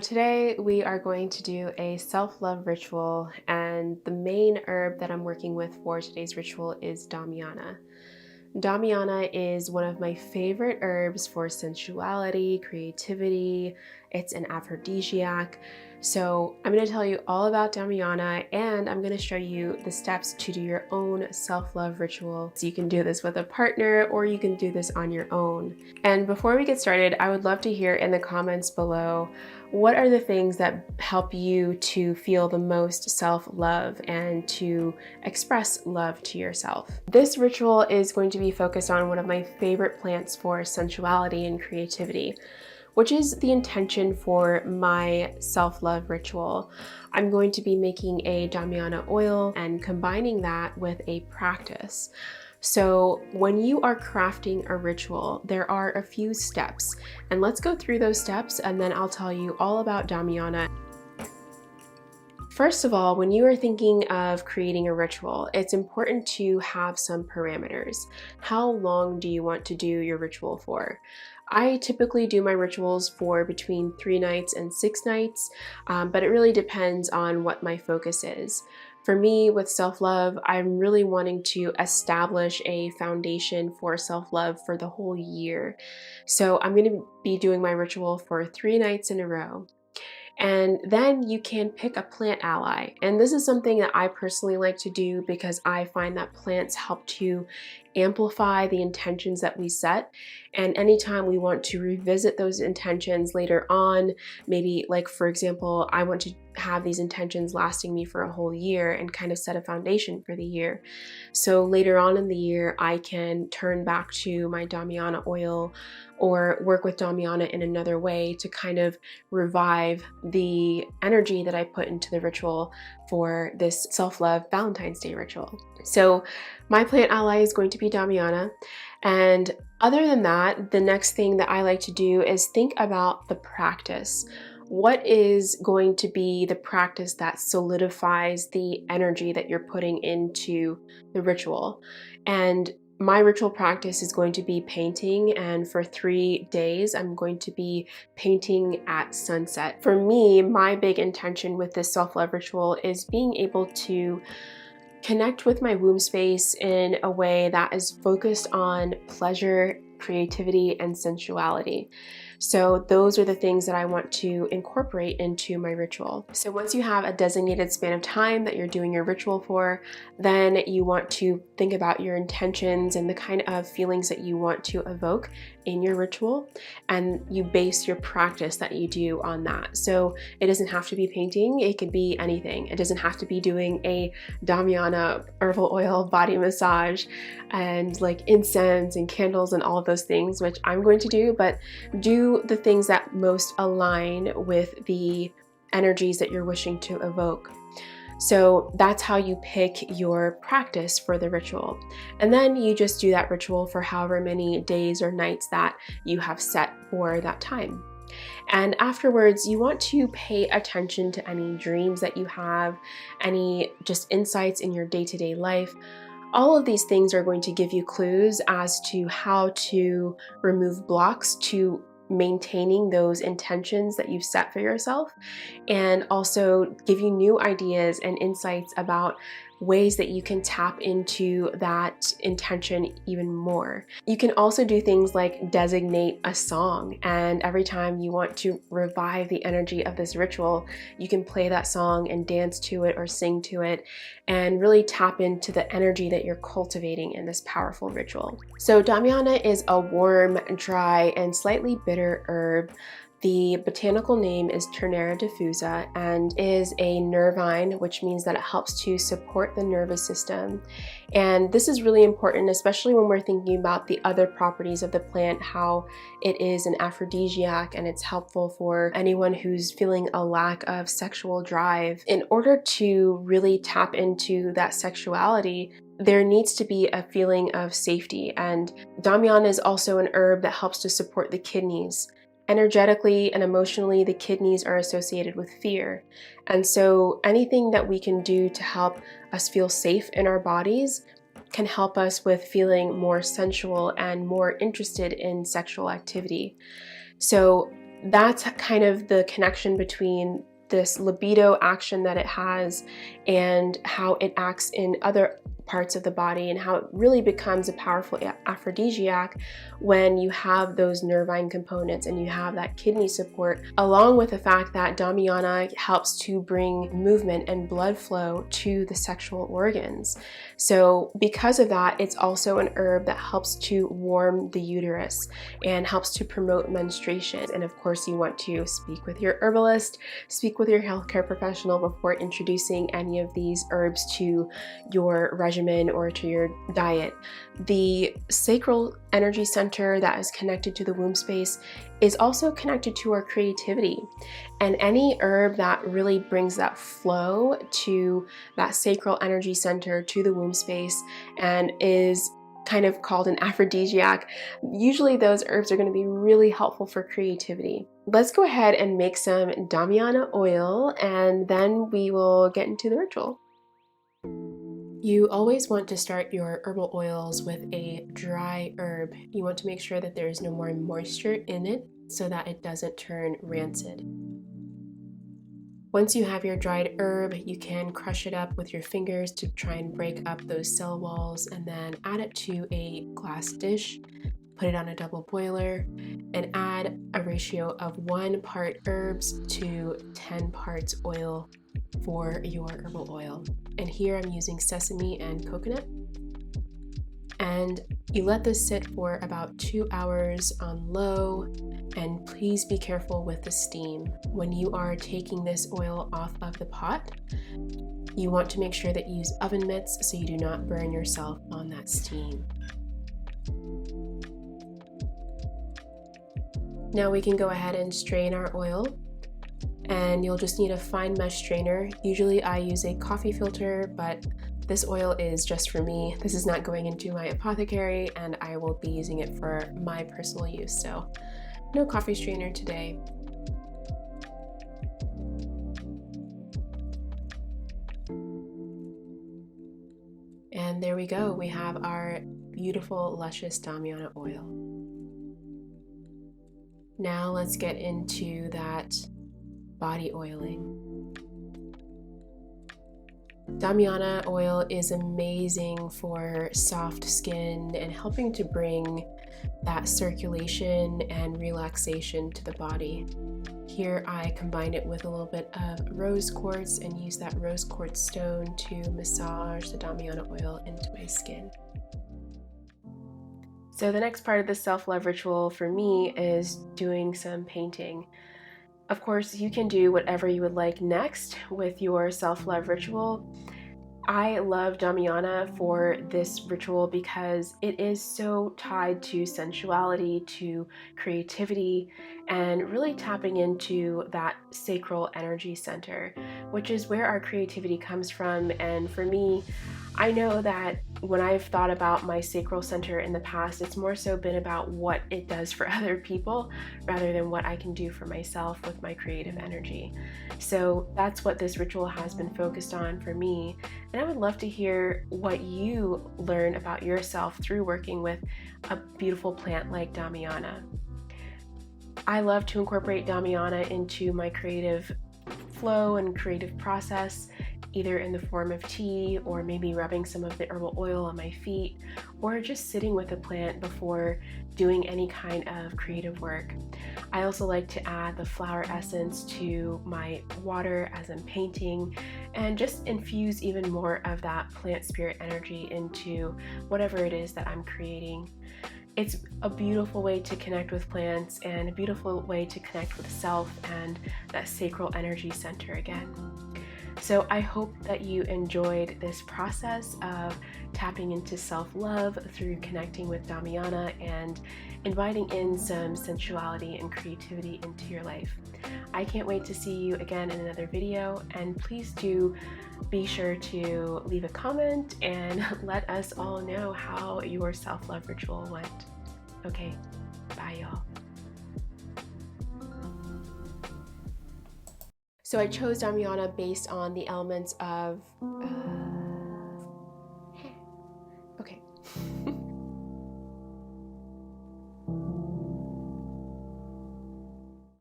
Today we are going to do a self-love ritual, and the main herb that I'm working with for today's ritual is Damiana. Damiana is one of my favorite herbs for sensuality, creativity. It's an aphrodisiac. So I'm going to tell you all about Damiana, and I'm going to show you the steps to do your own self-love ritual. So you can do this with a partner or you can do this on your own. And before we get started, I would love to hear in the comments below, what are the things that help you to feel the most self-love and to express love to yourself? This ritual is going to be focused on one of my favorite plants for sensuality and creativity, which is the intention for my self-love ritual. I'm going to be making a Damiana oil and combining that with a practice. So when you are crafting a ritual, there are a few steps, and let's go through those steps and then I'll tell you all about Damiana. First of all, when you are thinking of creating a ritual, it's important to have some parameters. How long do you want to do your ritual for? I typically do my rituals for between 3 nights and 6 nights, but it really depends on what my focus is. For me, with self-love, I'm really wanting to establish a foundation for self-love for the whole year. So I'm going to be doing my ritual for 3 nights in a row. And then you can pick a plant ally. And this is something that I personally like to do because I find that plants help to amplify the intentions that we set. And anytime we want to revisit those intentions later on, maybe like for example, I want to have these intentions lasting me for a whole year and kind of set a foundation for the year. So later on in the year, I can turn back to my Damiana oil or work with Damiana in another way to kind of revive the energy that I put into the ritual for this self-love Valentine's Day ritual. So my plant ally is going to be Damiana. And other than that, the next thing that I like to do is think about the practice. What is going to be the practice that solidifies the energy that you're putting into the ritual? And my ritual practice is going to be painting, and for 3 days I'm going to be painting at sunset. For me, my big intention with this self-love ritual is being able to connect with my womb space in a way that is focused on pleasure, creativity, and sensuality. So those are the things that I want to incorporate into my ritual. So once you have a designated span of time that you're doing your ritual for, then you want to think about your intentions and the kind of feelings that you want to evoke in your ritual, and you base your practice that you do on that. So it doesn't have to be painting, it could be anything. It doesn't have to be doing a Damiana herbal oil body massage and like incense and candles and all of those things, which I'm going to do, but do the things that most align with the energies that you're wishing to evoke. So that's how you pick your practice for the ritual. And then you just do that ritual for however many days or nights that you have set for that time. And afterwards, you want to pay attention to any dreams that you have, any just insights in your day-to-day life. All of these things are going to give you clues as to how to remove blocks to maintaining those intentions that you've set for yourself, and also give you new ideas and insights about ways that you can tap into that intention even more. You can also do things like designate a song, and every time you want to revive the energy of this ritual, you can play that song and dance to it or sing to it and really tap into the energy that you're cultivating in this powerful ritual. So Damiana is a warm, dry, and slightly bitter herb. The botanical name is Turnera diffusa and is a nervine, which means that it helps to support the nervous system. And this is really important, especially when we're thinking about the other properties of the plant, how it is an aphrodisiac and it's helpful for anyone who's feeling a lack of sexual drive. In order to really tap into that sexuality, there needs to be a feeling of safety. And Damiana is also an herb that helps to support the kidneys. Energetically and emotionally, the kidneys are associated with fear. And so anything that we can do to help us feel safe in our bodies can help us with feeling more sensual and more interested in sexual activity. So that's kind of the connection between this libido action that it has and how it acts in other parts of the body, and how it really becomes a powerful aphrodisiac when you have those nervine components and you have that kidney support, along with the fact that Damiana helps to bring movement and blood flow to the sexual organs. So because of that, it's also an herb that helps to warm the uterus and helps to promote menstruation. And of course, you want to speak with your herbalist, speak with your healthcare professional before introducing any of these herbs to your regimen or to your diet. The sacral energy center that is connected to the womb space is also connected to our creativity. And any herb that really brings that flow to that sacral energy center, to the womb space, and is kind of called an aphrodisiac, usually those herbs are going to be really helpful for creativity. Let's go ahead and make some Damiana oil, and then we will get into the ritual. You always want to start your herbal oils with a dry herb. You want to make sure that there is no more moisture in it so that it doesn't turn rancid. Once you have your dried herb, you can crush it up with your fingers to try and break up those cell walls, and then add it to a glass dish, put it on a double boiler, and add a ratio of 1 part herbs to 10 parts oil for your herbal oil. And here I'm using sesame and coconut. And you let this sit for about 2 hours on low, and please be careful with the steam. When you are taking this oil off of the pot, you want to make sure that you use oven mitts so you do not burn yourself on that steam. Now we can go ahead and strain our oil, and you'll just need a fine mesh strainer. Usually I use a coffee filter, but this oil is just for me. This is not going into my apothecary, and I will be using it for my personal use, so no coffee strainer today. And there we go. We have our beautiful, luscious Damiana oil. Now let's get into that body oiling. Damiana oil is amazing for soft skin and helping to bring that circulation and relaxation to the body. Here I combine it with a little bit of rose quartz and use that rose quartz stone to massage the Damiana oil into my skin. So the next part of the self-love ritual for me is doing some painting. Of course, you can do whatever you would like next with your self-love ritual. I love Damiana for this ritual because it is so tied to sensuality, to creativity, and really tapping into that sacral energy center, which is where our creativity comes from. And for me, I know that when I've thought about my sacral center in the past, it's more so been about what it does for other people rather than what I can do for myself with my creative energy. So that's what this ritual has been focused on for me. And I would love to hear what you learn about yourself through working with a beautiful plant like Damiana. I love to incorporate Damiana into my creative flow and creative process, either in the form of tea, or maybe rubbing some of the herbal oil on my feet, or just sitting with a plant before doing any kind of creative work. I also like to add the flower essence to my water as I'm painting, and just infuse even more of that plant spirit energy into whatever it is that I'm creating. It's a beautiful way to connect with plants and a beautiful way to connect with self and that sacral energy center again. So I hope that you enjoyed this process of tapping into self-love through connecting with Damiana and inviting in some sensuality and creativity into your life. I can't wait to see you again in another video, and please do be sure to leave a comment and let us all know how your self-love ritual went. Okay, bye y'all. So I chose Damiana based on the elements of